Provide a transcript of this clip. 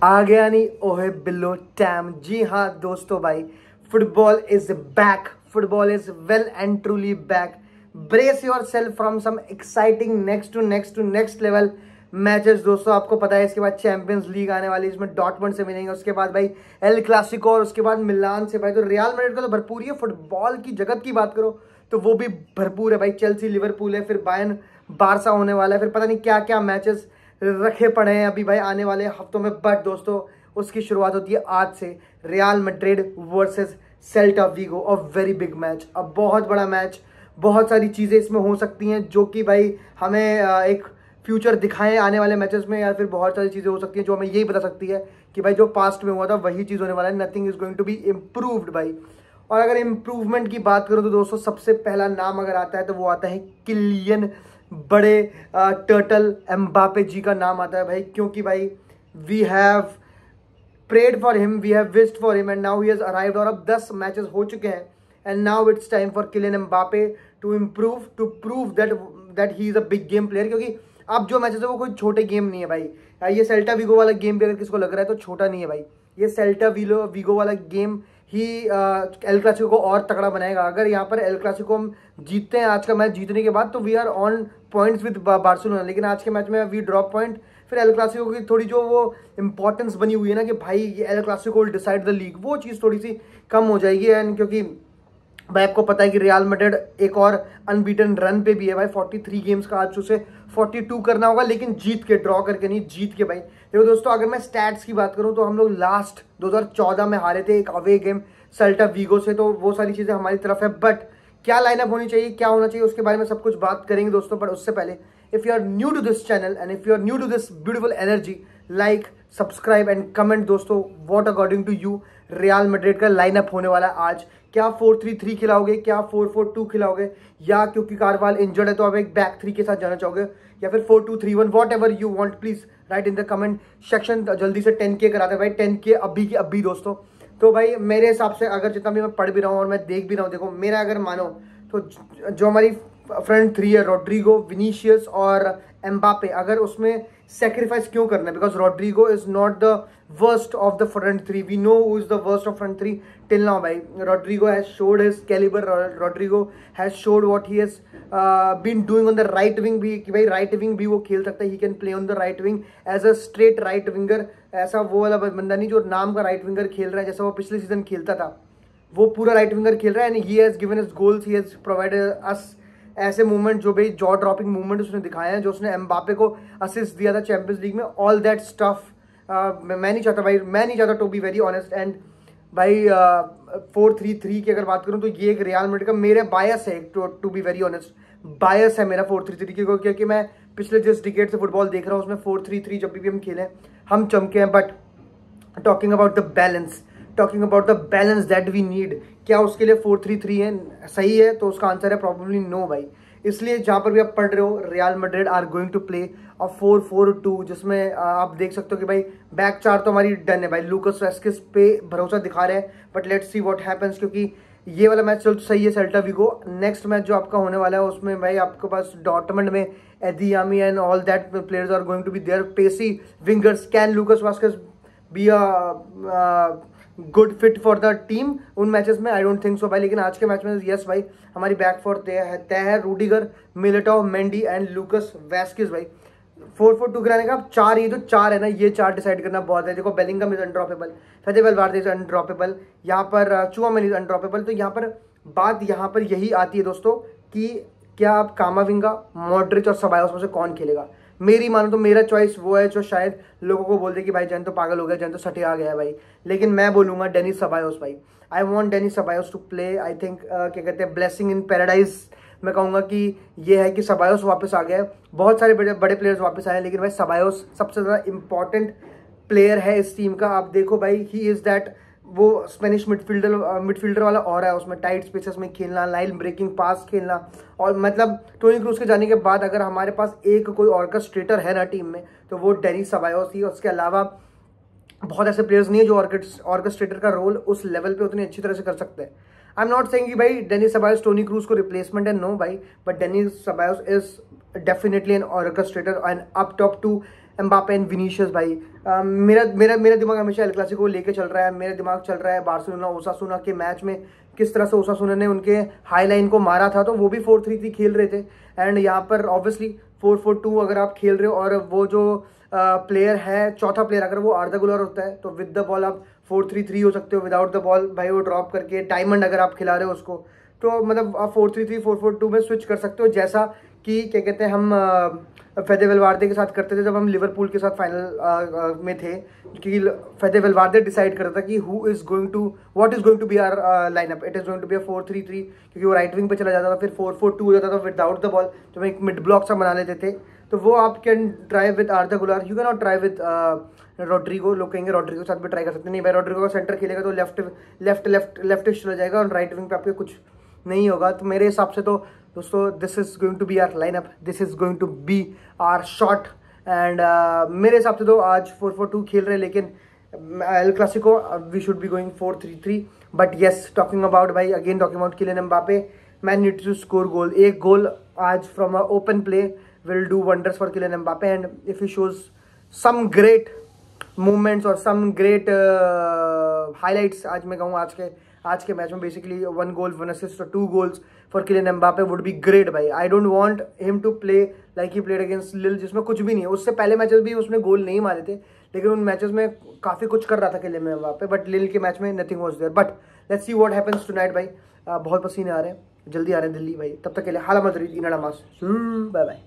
आ गया नहीं ओहे बिल्लो टैम। जी हाँ दोस्तों भाई, football is back, football is well and truly back. Brace yourself from some exciting next level matches. दोस्तों आपको पता है इसके बाद चैंपियंस लीग आने वाली है, इसमें डॉर्टमंड से मिलेंगे, उसके बाद भाई एल क्लासिको और उसके बाद मिलान से। भाई तो रियल मैड्रिड का तो भरपूर ही है। फुटबॉल की जगत की बात करो तो वो भी भरपूर है भाई। चेल्सी लिवरपूल है, फिर बायर्न बारसा होने वाला है, फिर पता नहीं क्या क्या मैचेस रखे पड़े हैं अभी भाई आने वाले हफ्तों में। बट दोस्तों उसकी शुरुआत होती है आज से, Real Madrid versus Celta Vigo. A very big match, अब बहुत बड़ा मैच। बहुत सारी चीज़ें इसमें हो सकती हैं जो कि भाई हमें एक फ्यूचर दिखाएं आने वाले मैचेस में, या फिर बहुत सारी चीज़ें हो सकती हैं जो हमें यही बता सकती है कि भाई जो पास्ट में हुआ था वही चीज़ होने वाला है। Nothing is going to be improved भाई। और अगर इम्प्रूवमेंट की बात करूं तो दोस्तों सबसे पहला नाम अगर आता है तो वो आता है किलियन बड़े टर्टल एम्बापे जी का नाम आता है भाई। क्योंकि भाई we have prayed for him, we have wished for him and now he has arrived. और अब 10 मैचेस हो चुके हैं and now it's time for Kylian Mbappe to improve, to prove that he is a big game player. क्योंकि अब जो matches है वो कोई छोटे गेम नहीं है भाई। ये सेल्टा वीगो वाला गेम भी अगर किसको लग रहा है तो छोटा नहीं है भाई। ये सेल्टा वीगो वाला गेम ही एल क्लासिको को और तगड़ा बनाएगा। अगर यहाँ पर एल क्लासिको हम जीतते हैं आज का मैच, जीतने के बाद तो we are on points with Barcelona. लेकिन आज के मैच में वी ड्रॉप पॉइंट, फिर एल क्लासिको की थोड़ी जो वो इंपॉर्टेंस बनी हुई है ना कि भाई ये El Clasico will decide the league, वो चीज़ थोड़ी सी कम हो जाएगी। एंड क्योंकि भाई आपको पता है कि रियल मैड्रिड एक और अनबीटन रन पे भी है भाई। 43 गेम्स का आज उसे 42 करना होगा, लेकिन जीत के, ड्रॉ करके नहीं, जीत के भाई। देखो दोस्तों अगर मैं स्टैट्स की बात करूं तो हम लोग लास्ट 2014 में हारे थे एक अवे गेम सेल्टा वीगो से, तो वो सारी चीज़ें हमारी तरफ है। बट क्या लाइनअप होनी चाहिए, क्या होना चाहिए, उसके बारे में सब कुछ बात करेंगे दोस्तों। बट उससे पहले if you are new to this channel and if you are new to this beautiful energy, like subscribe and comment दोस्तों what according to you Real Madrid का लाइनअप होने वाला है आज। क्या 4-3-3 खिलाओगे, क्या 4-4-2 खिलाओगे, या क्योंकि कारवाल इंजर्ड है तो आप एक बैक 3 के साथ जाना चाहोगे, या फिर 4-2-3-1, what ever you want, please right in the comment section. जल्दी से 10K कराते हैं भाई, 10K अभी की अभी दोस्तों। तो भाई मेरे हिसाब से अगर जितना भी मैं पढ़ भी रहा हूँ और मैं देख भी रहा हूँ, देखो मेरा अगर मानो तो जो हमारी फ्रंट 3 है, रोड्रिगो, विनीशियस और एम्बापे, अगर उसमें सेक्रीफाइस क्यों करना है? Because Rodrigo is not the worst of the front 3, we know who is the worst of front 3 till now भाई। Rodrigo has showed his calibre, Rodrigo has showed what he has been doing on the right wing भी, कि भाई right wing भी वो खेल सकता है, he can play on the right wing as a straight right winger. ऐसा वो वाला बंदा नहीं जो नाम का राइट विंगर खेल रहा है, जैसा वो पिछले सीजन खेलता था, वो पूरा राइट विंगर खेल रहा है। And he has given us goals, he has provided अस ऐसे मूवमेंट जो भाई जॉ ड्रॉपिंग मूवमेंट उसने दिखाया है, जो उसने एम्बापे को असिस्ट दिया था चैंपियंस लीग में, ऑल दैट स्टफ। मैं नहीं चाहता भाई, मैं नहीं चाहता to be very honest. And भाई 4-3-3 की अगर बात करूं तो ये एक रियल मैड्रिड का मेरे बायस है, टू बी वेरी ऑनेस्ट बायस है मेरा 4-3-3 की, क्योंकि मैं पिछले जिस डिकेड से फुटबॉल देख रहा हूँ उसमें 4-3-3 जब भी हम खेले हम चमके हैं। But talking about the balance, talking about the balance that we need, क्या उसके लिए 4-3-3 है सही है? तो उसका आंसर है प्रॉब्लली नो भाई। इसलिए जहाँ पर भी आप पढ़ रहे हो Real Madrid are going to play a 4-4-2, जिसमें आप देख सकते हो कि भाई बैक 4 तो हमारी डन है भाई। लूकास वेस्किस पे भरोसा दिखा रहे हैं, but let's see what happens. क्योंकि ये वाला मैच चल तो सही है सेल्टा वीगो, नेक्स्ट मैच जो आपका होने वाला है उसमें भाई आपके पास डॉर्टमंड में Adeyemi and all that players are going to be there, pacy wingers. Can Lucas Vazquez be a good fit for the team उन मैचेस में? आई डोंट थिंक सो भाई। लेकिन आज के मैच में यस भाई हमारी बैक फोर तय है, Rudiger, Militao, Mendy and Lucas Vazquez भाई। 4-4-2 कराने का अब 4, ये जो 4 है ना, ये 4 डिसाइड करना बहुत है। देखो बेलिंगम इज अनड्रॉपेबल, फेदे वेलवार्डे इज अनड्रॉपेबल, यहाँ पर चुआमेनी इज अनड्रॉपेबल। तो यहाँ पर बात यहाँ पर यही आती है दोस्तों कि क्या आप कामाविंगा, मॉड्रिच और सबायोस में से कौन खेलेगा? मेरी मानो तो मेरा चॉइस वो है जो शायद लोगों को बोलते कि भाई जैन तो पागल हो गया, जैन तो सटे आ गया है भाई, लेकिन मैं बोलूंगा डेनिस सबायोस भाई। I want Dani Ceballos to play. I think क्या कहते हैं, ब्लेसिंग इन पैराडाइज मैं कहूँगा कि ये है कि सबायोस वापस आ गया है। बहुत सारे बड़े प्लेयर्स वापस आए हैं, लेकिन भाई सबायोस सबसे ज़्यादा इंपॉर्टेंट प्लेयर है इस टीम का। आप देखो भाई ही इज़ दैट, वो स्पेनिश मिडफील्डर वाला और है, उसमें टाइट स्पेसेस में खेलना, लाइन ब्रेकिंग पास खेलना। और मतलब टोनी क्रूज के जाने के बाद अगर हमारे पास एक कोई ऑर्केस्ट्रेटर है ना टीम में तो वो डेनिस सबायोस ही। उसके अलावा बहुत ऐसे प्लेयर्स नहीं है जो ऑर्केस्ट्रेटर का रोल उस लेवल पे उतनी अच्छी तरह से कर सकते हैं। आई एम नॉट सेइंग कि भाई डेनिस सबायोस टोनी क्रूज को रिप्लेसमेंट है, नो भाई, but Dani Ceballos is definitely an orchestrator and up top to Mbappe and Vinicius भाई। मेरा दिमाग हमेशा एल क्लासिको को लेके चल रहा है। मेरा दिमाग चल रहा है बार्सिलोना ओसासुना के मैच में, किस तरह से ओसासुना ने उनके हाई लाइन को मारा था, तो वो भी 4-3-3 खेल रहे थे। एंड यहाँ पर ऑब्वियसली 4-4-2 अगर आप खेल रहे हो और वो जो प्लेयर है, चौथा प्लेयर अगर वो आर्दा गुलर होता है, तो विद द बॉल आप 4-3-3 हो सकते हो। विदाउट द बॉल भाई वो ड्रॉप करके डायमंड अगर आप खिला रहे हो उसको, तो मतलब आप 4-3-3 4-4-2 में स्विच कर सकते हो, जैसा कि क्या कहते हैं हम फेदे वेलवार्दे के साथ करते थे जब हम लिवरपूल के साथ फाइनल में थे, क्योंकि फेदे वेलवार्दे डिसाइड करता था कि what is going to be our lineup. It is going to be 4-3-3, क्योंकि वो राइट विंग पे चला जाता था, फिर 4-4-2 हो जाता था विदाउट द बॉल, जब एक मिड ब्लॉक सा बना लेते थे। तो वो आप can try with Arda Guler, you can not try with Rodrygo. लोग कहेंगे रोड्रिगो के साथ भी ट्राई कर सकते हैं, नहीं भाई, रोड्रिगो का सेंटर खेलेगा तो लेफ्टिश चला जाएगा और राइट विंग पे आपके कुछ नहीं होगा। तो मेरे हिसाब से तो दोस्तों this is going to be our lineup, this is going to be our shot. And मेरे हिसाब से तो आज 4-4-2 खेल रहे हैं, लेकिन El Clasico we should be going 4-3-3। But yes, talking about भाई, again talking about Kylian Mbappe, man need to score goal. एक गोल आज from a open play will do wonders for Kylian Mbappe. And if he shows some great movements और some great highlights, आज मैं कहूँ आज के match में basically 1 गोल 1 assist और 2 goals for Kylian Mbappe would be great भाई। I don't want him to play like he played against Lille, जिसमें कुछ भी नहीं है। उससे पहले मैचेस भी उसने गोल नहीं मारे थे, लेकिन उन मैचेस में काफ़ी कुछ कर रहा था किलियन एम्बापे, बट लिल के मैच में nothing was there. But let's see what happens tonight भाई। बहुत पसीने आ रहे हैं, जल्दी आ रहे हैं दिल्ली भाई। तब तक के लिए हाला मदरीद, इनाडा मास, बाय बाय।